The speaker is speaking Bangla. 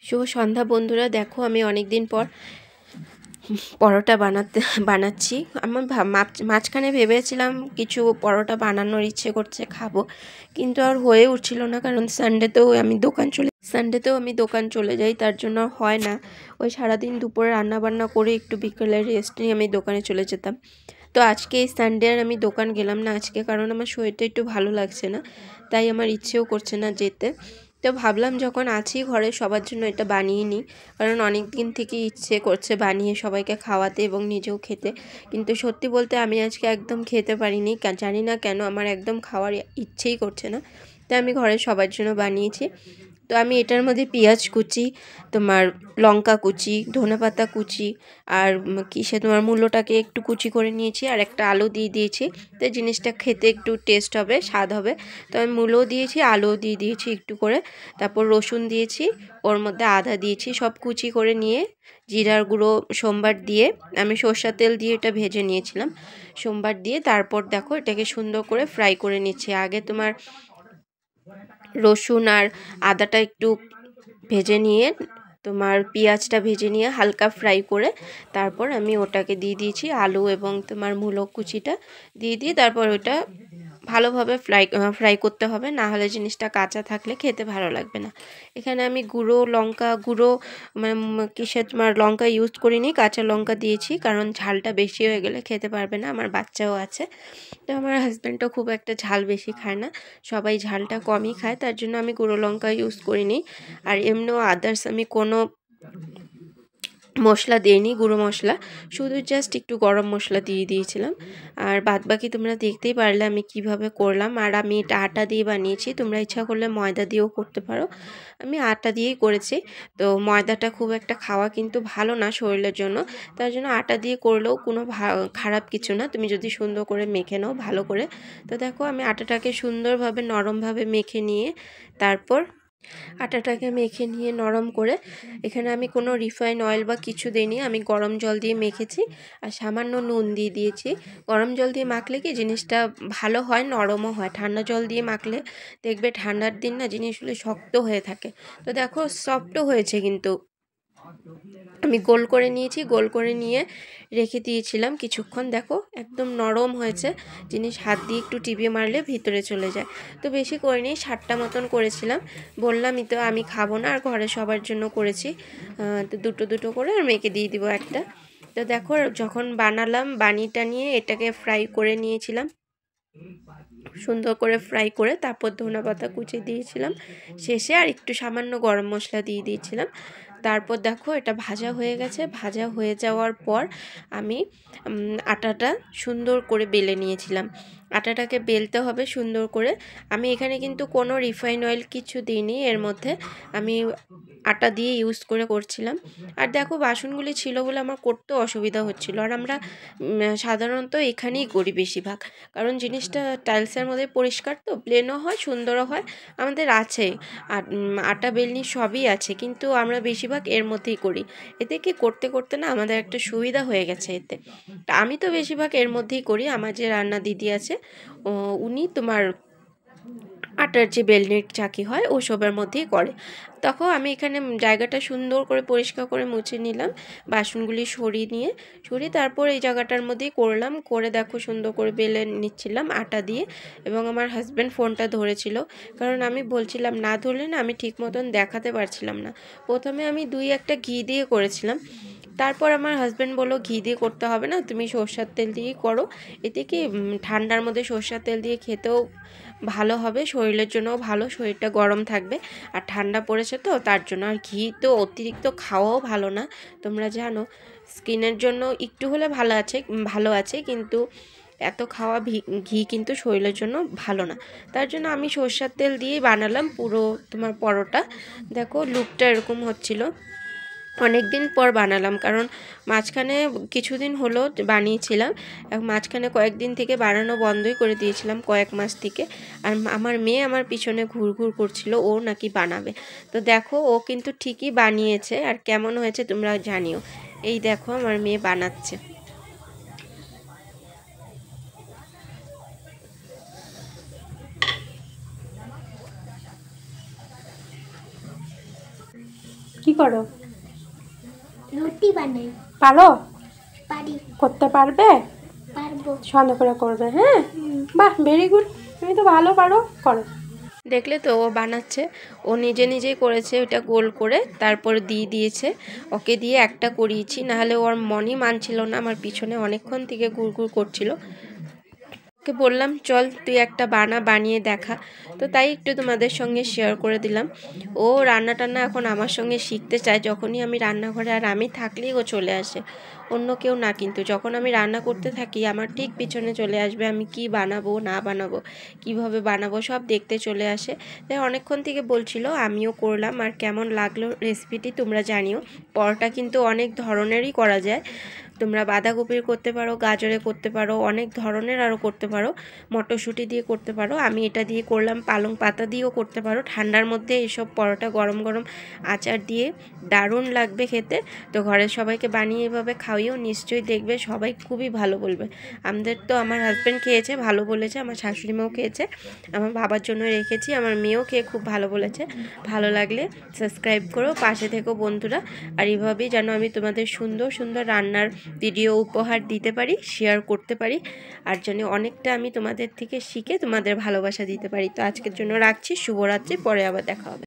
শুভ সন্ধ্যা বন্ধুরা। দেখো আমি অনেক দিন পর পরোটা বানাচ্ছি। আমার মাঝখানে ভেবেছিলাম কিছু পরোটা বানানোর ইচ্ছে করছে, খাবো, কিন্তু আর হয়ে উঠছিল না, কারণ সানডেতেও আমি দোকান চলে যাই, তার জন্য হয় না। ওই সারাদিন দুপুরে রান্না বান্না করে একটু বিকেলে রেস্ট নিয়ে আমি দোকানে চলে যেতাম। তো আজকে এই সানডে আর আমি দোকান গেলাম না আজকে, কারণ আমার শরীরটা একটু ভালো লাগছে না, তাই আমার ইচ্ছেও করছে না যেতে। তো ভাবলাম যখন আছি ঘরে সবার জন্য এটা বানিয়ে নিই, কারণ অনেক দিন থেকে ইচ্ছে করছে বানিয়ে সবাইকে খাওয়াতে এবং নিজেও খেতে। কিন্তু সত্যি বলতে আমি আজকে একদম খেতে পারিনি, জানি না কেন আমার একদম খাওয়ার ইচ্ছেই করছে না। তাই আমি ঘরে সবার জন্য বানিয়েছি। তো আমি এটার মধ্যে পেঁয়াজ কুচি, তোমার লঙ্কা কুচি, ধনেপাতা কুচি, আর তোমার মূলোটাকে একটু কুচি করে নিয়েছি, আর একটা আলু দিয়ে দিয়েছি। তো জিনিসটা খেতে একটু টেস্ট হবে, স্বাদ হবে। তো আমি মূলও দিয়েছি, আলুও দিয়ে দিয়েছি একটু করে। তারপর রসুন দিয়েছি, ওর মধ্যে আদা দিয়েছি, সব কুচি করে নিয়ে জিরার গুঁড়ো সোমবার দিয়ে আমি সর্ষের তেল দিয়ে এটা ভেজে নিয়েছিলাম। সোমবার দিয়ে তারপর দেখো এটাকে সুন্দর করে ফ্রাই করে নিচ্ছি। আগে তোমার রসুন আর আদাটা একটু ভেজে নিয়ে, তোমার পেঁয়াজটা ভেজে নিয়ে হালকা ফ্রাই করে তারপর আমি ওটাকে দিয়ে দিয়েছি আলু এবং তোমার মূলো কুচিটা দিয়ে তারপর ওটা ভালোভাবে ফ্রাই করতে হবে, না হলে জিনিসটা কাঁচা থাকলে খেতে ভালো লাগবে না। এখানে আমি লঙ্কা গুঁড়ো তোমার লঙ্কা ইউজ করিনি, কাঁচা লঙ্কা দিয়েছি, কারণ ঝালটা বেশি হয়ে গেলে খেতে পারবে না, আমার বাচ্চাও আছে। তো আমার হাজব্যান্ডও খুব একটা ঝাল বেশি খায় না, সবাই ঝালটা কমই খায়, তার জন্য আমি গুঁড়ো লঙ্কা ইউজ করিনি। আর এমনিও আদার্স আমি কোনো মশলা দিইনি, গুঁড়ো মশলা, শুধু জাস্ট একটু গরম মশলা দিয়ে দিয়েছিলাম। আর বাদবাকি তোমরা দেখতেই পারলে আমি কিভাবে করলাম। আর আমি এটা আটা দিয়ে বানিয়েছি, তোমরা ইচ্ছা করলে ময়দা দিয়েও করতে পারো, আমি আটা দিয়েই করেছি। তো ময়দাটা খুব একটা খাওয়া কিন্তু ভালো না শরীরের জন্য, তার জন্য আটা দিয়ে করলেও কোনো খারাপ কিছু না, তুমি যদি সুন্দর করে মেখে নাও ভালো করে। তো দেখো আমি আটাটাকে সুন্দরভাবে নরমভাবে মেখে নিয়ে তারপর আটাটাকে মেখে নিয়ে নরম করে, এখানে আমি কোনো রিফাইন অয়েল বা কিছু দিইনি, আমি গরম জল দিয়ে মেখেছি আর সামান্য নুন দিয়ে দিয়েছি। গরম জল দিয়ে মাখলে কি জিনিসটা ভালো হয়, নরমও হয়। ঠান্ডা জল দিয়ে মাখলে দেখবে ঠান্ডার দিন না জিনিসগুলো শক্ত হয়ে থাকে। তো দেখো সফটও হয়েছে, কিন্তু আমি গোল করে নিয়েছি, গোল করে নিয়ে রেখে দিয়েছিলাম কিছুক্ষণ। দেখো একদম নরম হয়েছে, জিনিস হাত দিয়ে একটু টিপিয়ে মারলে ভিতরে চলে যায়। তো বেশি করিনি, 7টা মতন করেছিলাম, বললামই তো আমি খাবো না, আর ঘরে সবার জন্য করেছি। তো দুটো দুটো করে আর মেয়েকে দিয়ে দিব একটা। তো দেখো যখন বানিয়ে টানিয়ে এটাকে ফ্রাই করে নিয়েছিলাম, সুন্দর করে ফ্রাই করে তারপর ধনেপাতা কুচি দিয়েছিলাম শেষে, আর একটু সামান্য গরম মশলা দিয়ে দিয়েছিলাম। তারপর দেখো এটা ভাজা হয়ে গেছে। ভাজা হয়ে যাওয়ার পর আমি আটাটা সুন্দর করে বেলে নিয়েছিলাম। আটাটাকে বেলতে হবে সুন্দর করে। আমি এখানে কিন্তু কোনো রিফাইন অয়েল কিছু দিইনি এর মধ্যে, আমি আটা দিয়ে ইউজ করে করছিলাম। আর দেখো বাসনগুলি ছিল বলে আমার করতেও অসুবিধা হচ্ছিল। আর আমরা সাধারণত এখানেই করি বেশিরভাগ, কারণ জিনিসটা টাইলসের মধ্যে পরিষ্কার, তো প্লেনও হয় সুন্দরও হয়। আমাদের আছে আর আটা বেলনি সবই আছে, কিন্তু আমরা বেশিরভাগ এর মধ্যেই করি। এতে কি করতে করতে না আমাদের একটা সুবিধা হয়ে গেছে এতে। তা আমি তো বেশিরভাগ এর মধ্যেই করি। আমার যে রান্না দিদি আছে উনি তোমার আটার যে বেলনির চাকি হয় ওসবের মধ্যেই করে। তখন আমি এখানে জায়গাটা সুন্দর করে পরিষ্কার করে মুছে নিলাম, বাসনগুলি সরিয়ে তারপর এই জায়গাটার মধ্যেই করলাম। করে দেখো সুন্দর করে বেলে নিচ্ছিলাম আটা দিয়ে, এবং আমার হাজব্যান্ড ফোনটা ধরেছিল, কারণ আমি বলছিলাম না ধরলে না আমি ঠিক মতন দেখাতে পারছিলাম না। প্রথমে আমি একটা ঘি দিয়ে করেছিলাম, তারপর আমার হাজব্যান্ড বললো ঘি দিয়ে করতে হবে না, তুমি সরষের তেল দিয়েই করো। এতে কি ঠান্ডার মধ্যে সরষের তেল দিয়ে খেতেও ভালো হবে, শরীরের জন্যও ভালো, শরীরটা গরম থাকবে। আর ঠান্ডা পড়েছে তো তার জন্য। আর ঘি তো অতিরিক্ত খাওয়াও ভালো না, তোমরা জানো স্কিনের জন্য একটু হলে ভালো আছে, কিন্তু এত খাওয়া ঘি কিন্তু শরীরের জন্য ভালো না। তার জন্য আমি সরষের তেল দিয়েই বানালাম পুরো তোমার পরোটা। দেখো লুকটা এরকম হচ্ছিল। অনেক দিন পর বানালাম, কারণ মাঝখানে কিছুদিন হলো বানিয়েছিলাম, মাঝখানে কয়েকদিন থেকে বানানো বন্ধই করে দিয়েছিলাম, কয়েক মাস থেকে। আর আমার মেয়ে আমার পিছনে ঘুরঘুর করছিল, ও নাকি বানাবে। তো দেখো ও কিন্তু ঠিকই বানিয়েছে, আর কেমন হয়েছে তোমরা জানিও। এই দেখো আমার মেয়ে বানাচ্ছে। কি করো? রুটি বানাই। পারো? পারি। করতে পারবে? পারবো। সন্ধ্যা করে করবে, হ্যাঁ? বাহ, ভেরি গুড, তুমি তো ভালো পারো, করো। দেখলে তো ও বানাচ্ছে, ও নিজে নিজেই করেছে, ওটা গোল করে তারপর দিয়ে দিয়েছে। ওকে দিয়ে একটা করিয়েছি, নাহলে ওর মনই মানছিল না, আমার পিছনে অনেকক্ষণ থেকে ঘুরঘুর করছিল। ওকে বললাম চল তুই একটা বানিয়ে দেখা, তো তাই একটু তোমাদের সঙ্গে শেয়ার করে দিলাম। ও রান্না টান্না এখন আমার সঙ্গে শিখতে চায়, যখনই আমি রান্নাঘরে আর আমি থাকলেই ও চলে আসে, অন্য কেউ না। কিন্তু যখন আমি রান্না করতে থাকি আমার ঠিক পিছনে চলে আসবে, আমি কি বানাবো না বানাবো, কিভাবে বানাবো সব দেখতে চলে আসে। তাই অনেকক্ষণ থেকে বলছিল, আমিও করলাম। আর কেমন লাগলো রেসিপিটি তোমরা জানিও। পরোটা কিন্তু অনেক ধরনেরই করা যায়, তোমরা বাঁধাকপির করতে পারো, গাজরে করতে পারো, অনেক ধরনের আরও করতে পারো, মটরশুঁটি দিয়ে করতে পারো। আমি এটা দিয়ে করলাম, পালং পাতা দিয়েও করতে পারো। ঠান্ডার মধ্যে এসব পরোটা গরম গরম আচার দিয়ে দারুণ লাগবে খেতে। তো ঘরের সবাইকে বানিয়ে এভাবে খাওয়িও, নিশ্চয়ই দেখবে সবাই খুবই ভালো বলবে। আমাদের তো আমার হাজব্যান্ড খেয়েছে, ভালো বলেছে, আমার শাশুড়ি মাও খেয়েছে, আমার বাবার জন্য রেখেছি, আমার মেয়েও খেয়ে খুব ভালো বলেছে। ভালো লাগলে সাবস্ক্রাইব করো, পাশে থেকো বন্ধুরা। আর এভাবেই যেন আমি তোমাদের সুন্দর সুন্দর রান্নার ভিডিও উপহার দিতে পারি, শেয়ার করতে পারি, আর জন্য অনেকটা আমি তোমাদের থেকে শিখে তোমাদের ভালোবাসা দিতে পারি। তো আজকের জন্য রাখছি, শুভরাত্রি, পরে আবার দেখা হবে।